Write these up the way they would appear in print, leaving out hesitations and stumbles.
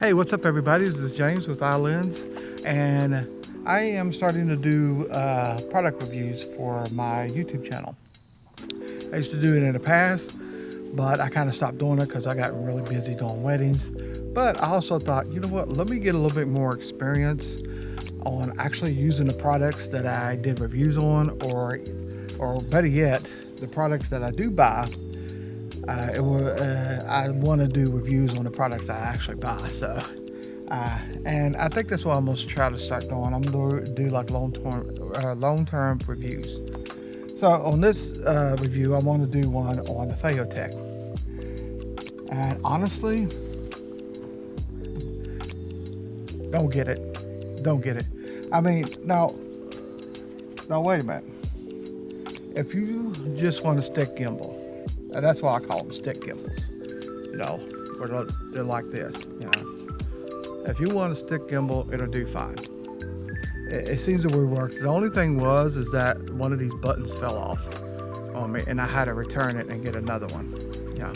Hey, what's up everybody? This is James with iLens, and I am starting to do product reviews for my YouTube channel. I used to do it in the past, but I kind of stopped doing it because I got really busy doing weddings. But I also thought, you know what, let me get a little bit more experience on actually using the products that I did reviews on, or better yet, the products that I do buy. I want to do reviews on the products that I actually buy. So, and I think that's what I'm going to try to start doing. I'm going to do like long-term reviews. So on this review, I want to do one on the FeiyuTech. And honestly, don't get it. I mean, now wait a minute. If you just want a stick gimbal, and that's why I call them stick gimbals, you know, where they're like this, you know. If you want a stick gimbal, it'll do fine. It seems to work. The only thing is that one of these buttons fell off on me, and I had to return it and get another one. Yeah,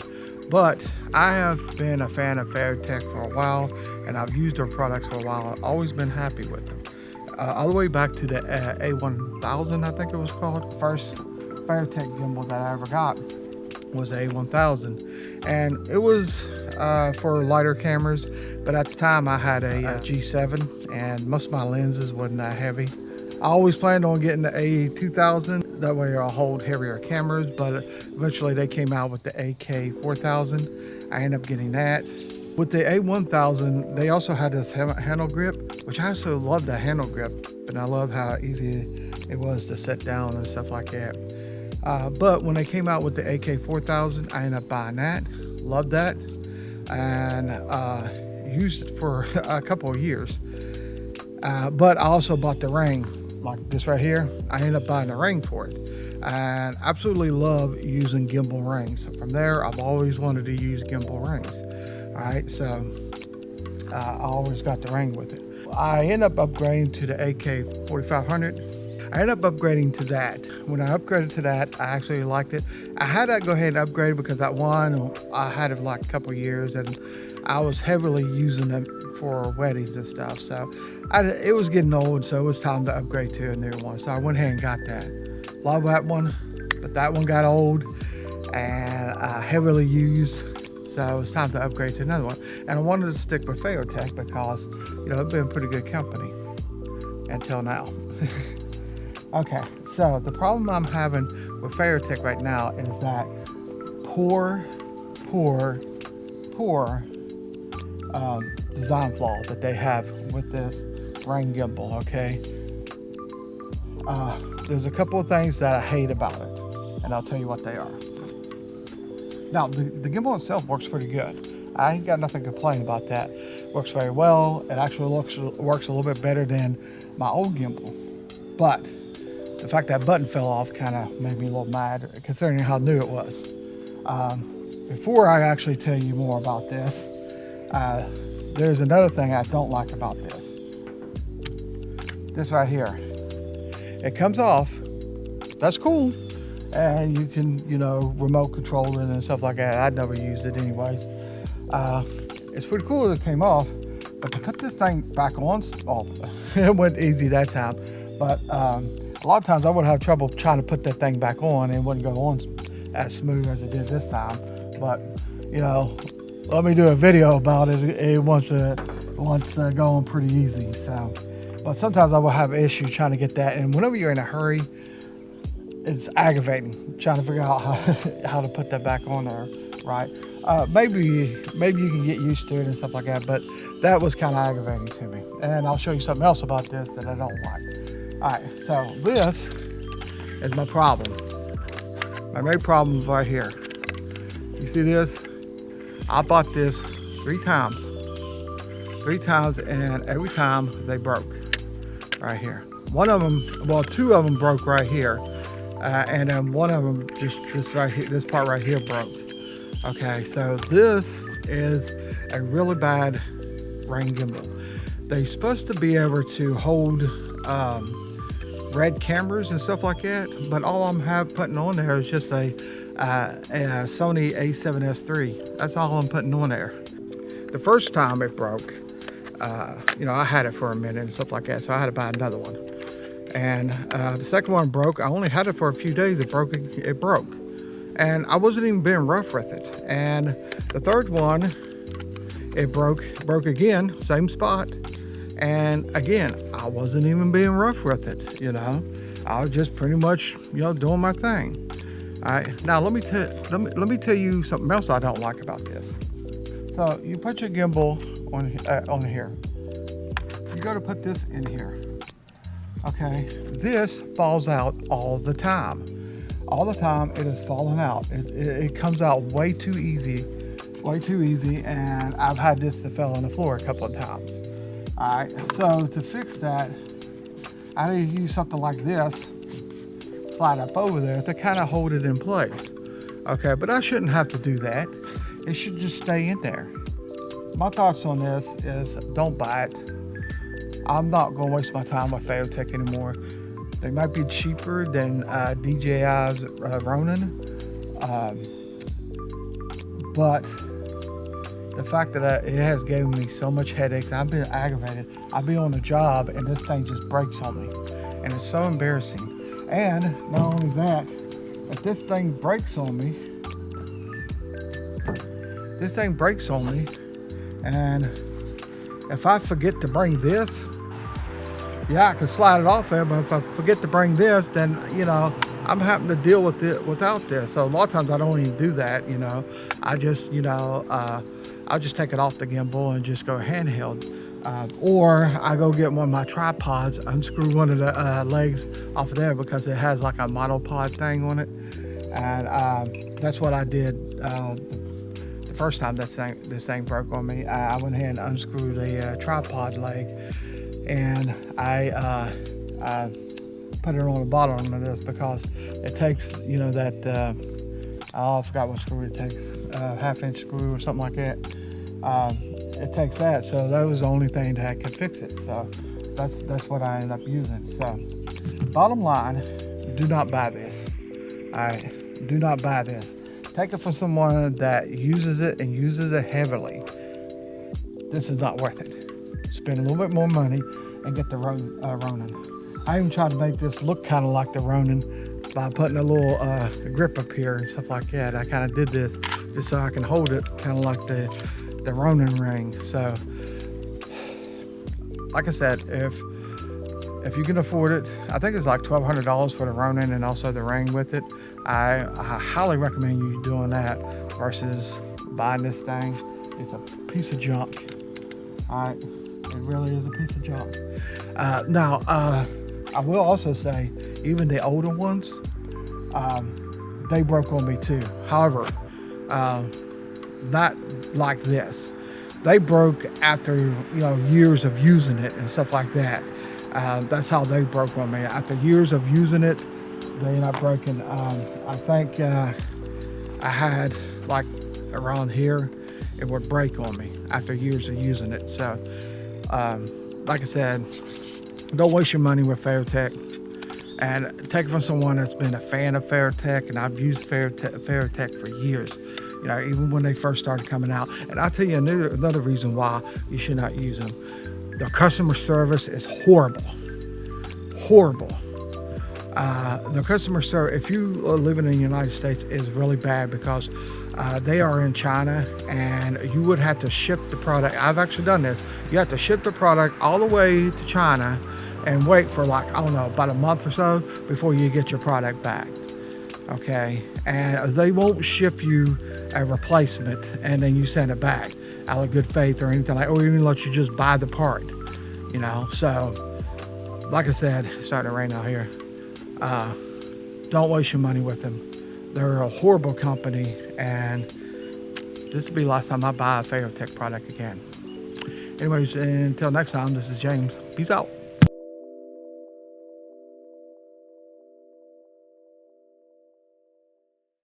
but I have been a fan of FeiyuTech for a while, and I've used their products for a while. I've always been happy with them. All the way back to the A1000, I think it was called. First FeiyuTech gimbal that I ever got was the A1000, and it was for lighter cameras, but at the time I had a G7, and most of my lenses wasn't that heavy. I always planned on getting the A2000, that way I'll hold heavier cameras, but eventually they came out with the AK4000. I ended up getting that. With the A1000, they also had this handle grip, which I also love the handle grip, and I love how easy it was to set down and stuff like that. But when they came out with the AK4000, I ended up buying that. Loved that, and used it for a couple of years. But I also bought the ring, like this right here. I ended up buying the ring for it, and absolutely love using gimbal rings. From there, I've always wanted to use gimbal rings. All right, so I always got the ring with it. I ended up upgrading to the AK4500. I ended up upgrading to that. When I upgraded to that, I actually liked it. I had to go ahead and upgrade because that one, I had it for like a couple of years, and I was heavily using them for weddings and stuff. So it was getting old, so it was time to upgrade to a new one. So I went ahead and got that. Love that one, but that one got old and heavily used. So it was time to upgrade to another one. And I wanted to stick with FeiyuTech because, you know, it's been a pretty good company until now. Okay, so the problem I'm having with FeiyuTech right now is that poor design flaw that they have with this ring gimbal, okay? There's a couple of things that I hate about it, and I'll tell you what they are. Now, the gimbal itself works pretty good. I ain't got nothing to complain about that. Works very well. It actually works a little bit better than my old gimbal. But the fact that button fell off kind of made me a little mad, considering how new it was. Before I actually tell you more about this, there's another thing I don't like about this. This right here. It comes off. That's cool. And you can, you know, remote control it and stuff like that. I'd never used it anyways. It's pretty cool that it came off, but to put this thing back on, it went easy that time. But a lot of times I would have trouble trying to put that thing back on, and it wouldn't go on as smooth as it did this time. But, you know, let me do a video about it. It wants to go on pretty easy. So, but sometimes I will have issues trying to get that. And whenever you're in a hurry, it's aggravating trying to figure out how to put that back on there, right? Maybe you can get used to it and stuff like that, but that was kind of aggravating to me. And I'll show you something else about this that I don't like. All right, so this is my problem. My main problem is right here. You see this? I bought this three times, and every time they broke right here. One of them, well, two of them broke right here. And then one of them, just right here, this part right here broke. Okay, so this is a really bad ring gimbal. They're supposed to be able to hold red cameras and stuff like that, but all I'm putting on there is just a Sony A7S III. That's all I'm putting on there. the first time it broke, you know, I had it for a minute and stuff like that, so I had to buy another one. And the second one broke. I only had it for a few days. It broke. And I wasn't even being rough with it. And the third one, it broke again, same spot. And again, I wasn't even being rough with it, you know. I was just pretty much, you know, doing my thing. All right, now let me tell you something else I don't like about this. So you put your gimbal on here. You got to put this in here. Okay, this falls out all the time. All the time it is falling out. It comes out way too easy, and I've had this that fell on the floor a couple of times. All right, so to fix that, I need to use something like this, slide up over there to kind of hold it in place. Okay, but I shouldn't have to do that. It should just stay in there. My thoughts on this is don't buy it. I'm not going to waste my time with FeiyuTech anymore. They might be cheaper than DJI's Ronin, but the fact that it has given me so much headaches, I've been aggravated. I'll be on the job and this thing just breaks on me, and it's so embarrassing. And not only that, if this thing breaks on me, and if I forget to bring this, yeah, I can slide it off there, but if I forget to bring this, then, you know, I'm having to deal with it without this. So a lot of times I don't even do that, you know. I just, you know, I'll just take it off the gimbal and just go handheld. Or I go get one of my tripods, unscrew one of the legs off of there because it has like a monopod thing on it. And that's what I did the first time this thing broke on me. I went ahead and unscrewed the tripod leg, and I put it on the bottom of this because it takes, you know, that I forgot what screw it takes, half-inch screw or something like that. It takes that, so that was the only thing that could fix it. So that's what I ended up using. So bottom line, do not buy this. All right, do not buy this. Take it from someone that uses it and uses it heavily. This is not worth it. Spend a little bit more money and get the Ronin. I even tried to make this look kind of like the Ronin by putting a little grip up here and stuff like that. I kind of did this just so I can hold it kind of like the Ronin ring. So like I said, if you can afford it, I think it's like $1,200 for the Ronin and also the ring with it. I highly recommend you doing that versus buying this thing. It's a piece of junk. All right, it really is a piece of junk. Now, I will also say, even the older ones, they broke on me too. However, not like this. They broke after, you know, years of using it and stuff like that. That's how they broke on me. After years of using it, they ended up breaking. I think I had like around here, it would break on me after years of using it. So, like I said, don't waste your money with FeiyuTech, and take it from someone that's been a fan of FeiyuTech, and I've used FeiyuTech for years. You know, even when they first started coming out. And I'll tell you another reason why you should not use them. Their customer service is horrible. Horrible. The customer service, if you are living in the United States, is really bad because they are in China, and you would have to ship the product. I've actually done this. You have to ship the product all the way to China and wait for, like, I don't know, about a month or so before you get your product back. Okay, and they won't ship you a replacement and then you send it back out of good faith or anything like, or even let you just buy the part, you know. So like I said, it's starting to rain out here. Don't waste your money with them. They're a horrible company, and this will be the last time I buy a FeiyuTech product again. Anyways, until next time, this is James. Peace out.